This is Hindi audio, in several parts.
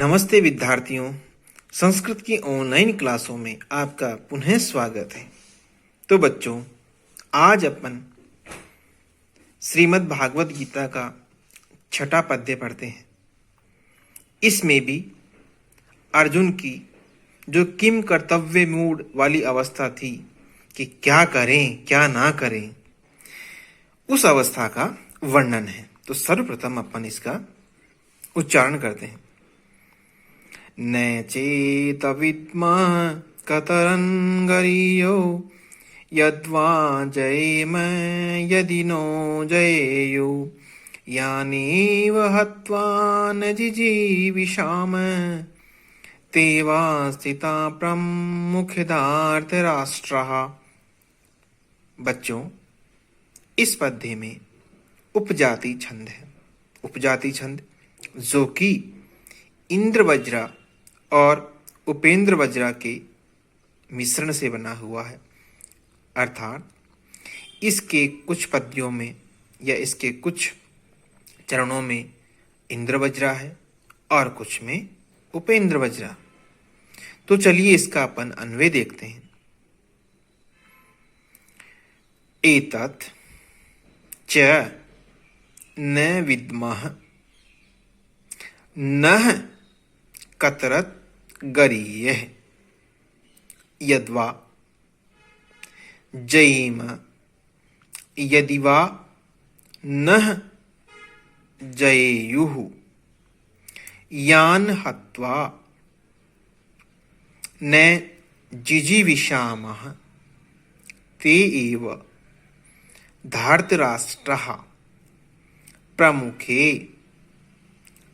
नमस्ते विद्यार्थियों, संस्कृत की ऑनलाइन क्लासों में आपका पुनः स्वागत है। तो बच्चों, आज अपन श्रीमद् भागवत गीता का छठा पद्य पढ़ते हैं। इसमें भी अर्जुन की जो किम कर्तव्य मूड वाली अवस्था थी कि क्या करें क्या ना करें, उस अवस्था का वर्णन है। तो सर्वप्रथम अपन इसका उच्चारण करते हैं। न चेतविद्मः कतरं गरीयो यद्वा जयेम यदि नो जयेयु यानेव हत्वा न जिजीविषाम ते वा स्थिता प्रमुखदार्तराष्ट्रः। बच्चों, इस पद्य में उपजाति छंद है। उपजाति छंद जो कि इंद्र वज्रा और उपेंद्र वज्रा के मिश्रण से बना हुआ है, अर्थात इसके कुछ पद्यों में या इसके कुछ चरणों में इंद्र वज्रा है और कुछ में उपेंद्र वज्रा। तो चलिए इसका अपन अन्वय देखते हैं। एतत् च न विद्मः नः कतरत् गरीयः यद्वा जयेम यदि वा नः जयेयुः यान् हत्वा न जिजीविषामः ते एव धार्तराष्ट्रः प्रमुखे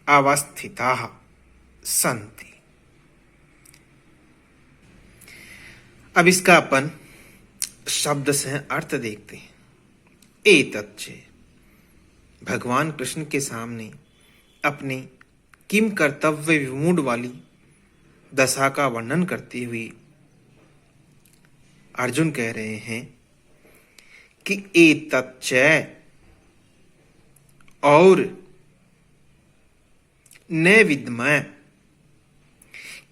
अवस्थिताः सन्ति। अब इसका अपन शब्द से अर्थ देखते हैं। एतच्च, भगवान कृष्ण के सामने अपने किम कर्तव्य विमूढ़ वाली दशा का वर्णन करते हुए अर्जुन कह रहे हैं कि एतच्च, और न विद्मः,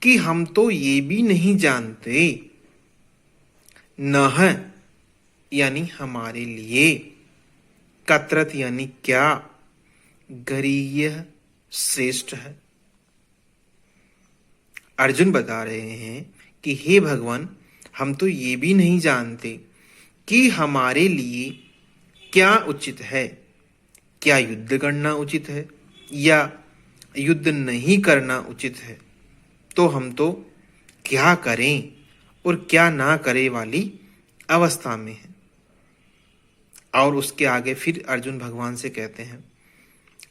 कि हम तो ये भी नहीं जानते, नह यानी हमारे लिए, कतरत यानी क्या, गरीय श्रेष्ठ है। अर्जुन बता रहे हैं कि हे भगवान, हम तो ये भी नहीं जानते कि हमारे लिए क्या उचित है, क्या युद्ध करना उचित है या युद्ध नहीं करना उचित है। तो हम तो क्या करें और क्या ना करे वाली अवस्था में है। और उसके आगे फिर अर्जुन भगवान से कहते हैं,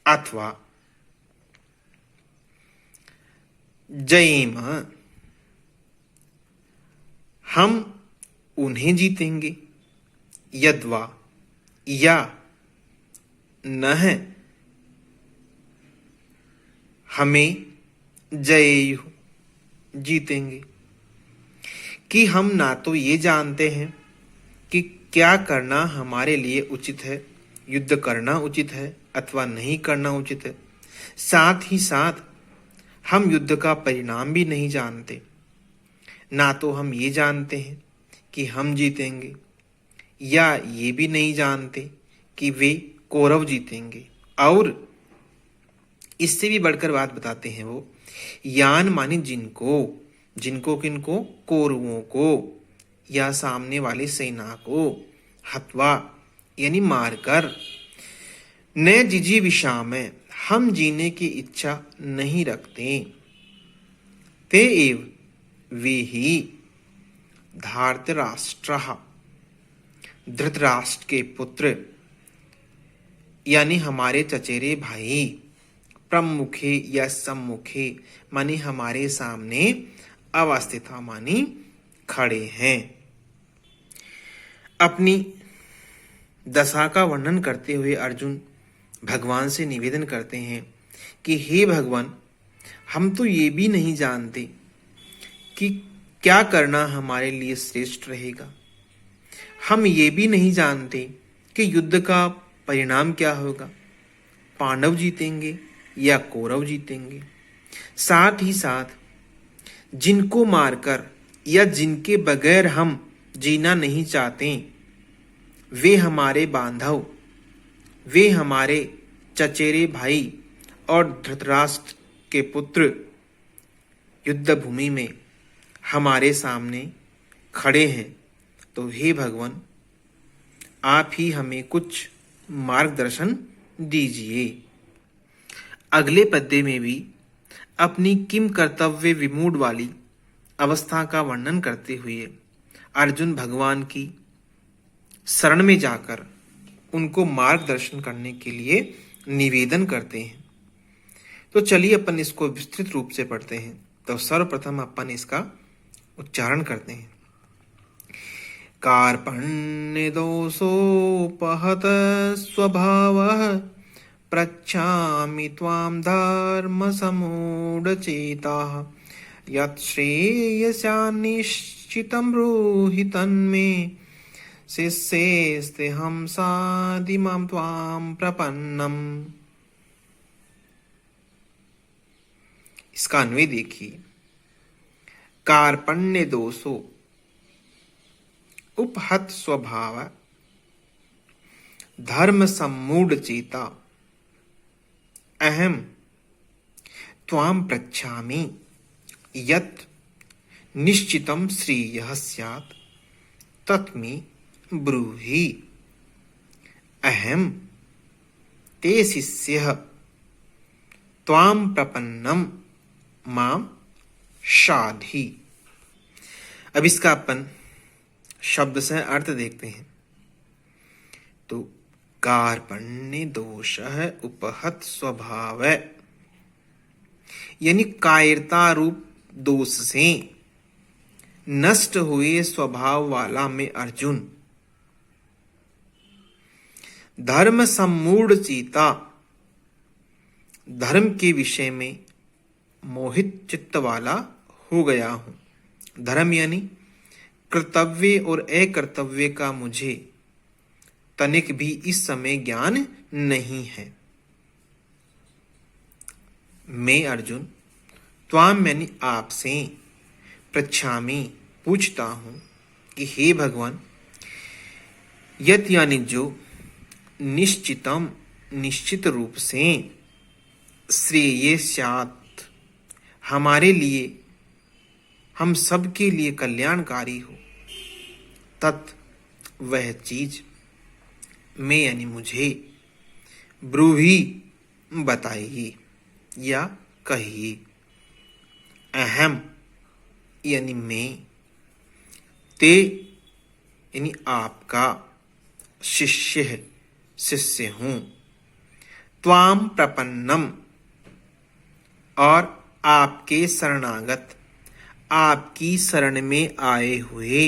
अथवा जयेम, हम उन्हें जीतेंगे, यद्वा या नह हमें जयेयु जीतेंगे, कि हम ना तो ये जानते हैं कि क्या करना हमारे लिए उचित है, युद्ध करना उचित है अथवा नहीं करना उचित है, साथ ही साथ हम युद्ध का परिणाम भी नहीं जानते। ना तो हम ये जानते हैं कि हम जीतेंगे, या ये भी नहीं जानते कि वे कौरव जीतेंगे। और इससे भी बढ़कर बात बताते हैं वो, यान माने जिनको, जिनको किनको, कौरवों को या सामने वाली सेना को, हत्वा यानी मारकर, न जिजीविषाम, हम जीने की इच्छा नहीं रखते, ते एव वे ही धार्तराष्ट्रः, धृतराष्ट्र के पुत्र यानी हमारे चचेरे भाई, प्रमुखे या सम्मुखे मानी हमारे सामने, अवस्थिता मानी खड़े हैं। अपनी दशा का वर्णन करते हुए अर्जुन भगवान से निवेदन करते हैं कि हे भगवान, हम तो ये भी नहीं जानते कि क्या करना हमारे लिए श्रेष्ठ रहेगा। हम ये भी नहीं जानते कि युद्ध का परिणाम क्या होगा, पांडव जीतेंगे या कौरव जीतेंगे। साथ ही साथ जिनको मारकर या जिनके बगैर हम जीना नहीं चाहते, वे हमारे बांधव, वे हमारे चचेरे भाई और धृतराष्ट्र के पुत्र युद्ध भूमि में हमारे सामने खड़े हैं। तो हे भगवान, आप ही हमें कुछ मार्गदर्शन दीजिए। अगले पद्य में भी अपनी किम कर्तव्य विमूढ़ वाली अवस्था का वर्णन करते हुए अर्जुन भगवान की शरण में जाकर उनको मार्गदर्शन करने के लिए निवेदन करते हैं। तो चलिए अपन इसको विस्तृत रूप से पढ़ते हैं। तो सर्वप्रथम अपन इसका उच्चारण करते हैं। कार्पण्य दोषोपहत स्वभावः पृच्छामि त्वां धर्म समूढचेताः यत् श्रेयस्यान्निश्चितं ब्रूहि तन्मे शिष्येस्तेऽहं साधिमां त्वां प्रपन्नम्। इसका अन्वय देखिए। कार्पण्य दोषो उपहत स्वभाव धर्म सम्मूढ़ चेता अहम त्वां पृच्छामि यत् निश्चितं श्रेयः स्यात् तत् मे ब्रूहि अहम ते शिष्यः त्वां प्रपन्नम मां शाधि। अब इसका अपन शब्द से अर्थ देखते हैं। तो कार्पण्य दोषः उपहत स्वभाव, यानी कायरता रूप दोष से नष्ट हुए स्वभाव वाला मैं अर्जुन, धर्म सम्मूढ़ चेता, धर्म के विषय में मोहित चित्त वाला हो गया हूं। धर्म यानी कर्तव्य और अकर्तव्य का मुझे तनिक भी इस समय ज्ञान नहीं है। मैं अर्जुन त्वाम यानी आपसे, पृच्छामि पूछता हूं कि हे भगवान, यत यानी जो, निश्चितम निश्चित रूप से, श्रेय स्यात् हमारे लिए, हम सब के लिए कल्याणकारी हो, तत् वह चीज, मैं यानी मुझे, ब्रूहि बताइए या कहिए, अहम यानी मैं, ते यानी आपका, शिष्य है, शिष्य हूं, त्वाम प्रपन्नम और आपके शरणागत, आपकी शरण में आए हुए,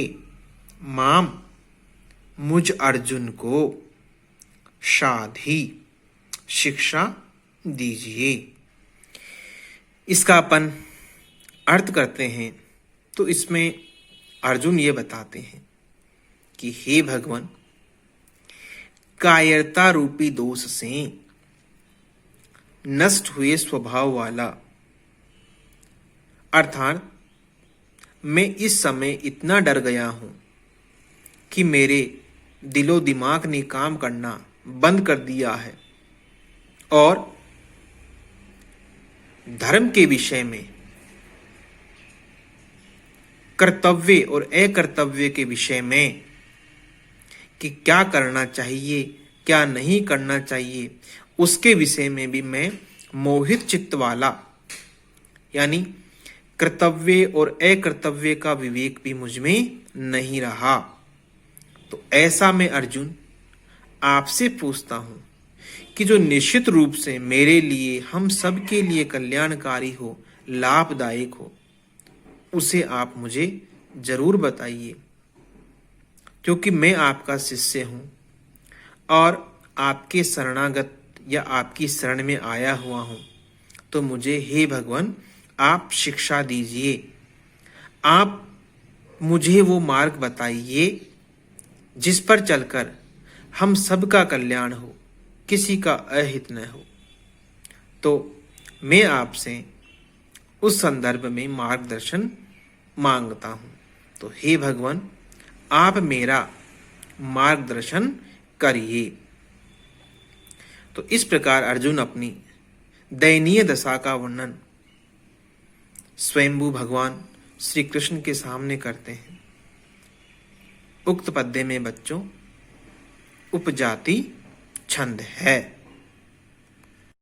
माम मुझ अर्जुन को, शाधि शिक्षा दीजिए। इसका अपन अर्थ करते हैं। तो इसमें अर्जुन ये बताते हैं कि हे भगवान, कायरता रूपी दोष से नष्ट हुए स्वभाव वाला, अर्थात मैं इस समय इतना डर गया हूं कि मेरे दिलो दिमाग ने काम करना बंद कर दिया है और धर्म के विषय में, कर्तव्य और अकर्तव्य के विषय में कि क्या करना चाहिए क्या नहीं करना चाहिए, उसके विषय में भी मैं मोहित चित्त वाला, यानी कर्तव्य और अकर्तव्य का विवेक भी मुझ में नहीं रहा। तो ऐसा मैं अर्जुन आपसे पूछता हूं कि जो निश्चित रूप से मेरे लिए, हम सब के लिए कल्याणकारी हो, लाभदायक हो, उसे आप मुझे जरूर बताइए, क्योंकि मैं आपका शिष्य हूं और आपके शरणागत या आपकी शरण में आया हुआ हूं। तो मुझे हे भगवान आप शिक्षा दीजिए, आप मुझे वो मार्ग बताइए जिस पर चलकर हम सबका कल्याण हो, किसी का अहित न हो। तो मैं आपसे उस संदर्भ में मार्गदर्शन मांगता हूं। तो हे भगवान, आप मेरा मार्गदर्शन करिए। तो इस प्रकार अर्जुन अपनी दयनीय दशा का वर्णन स्वयंभू भगवान श्री कृष्ण के सामने करते हैं। उक्त पद्य में बच्चों उपजाति छंद है।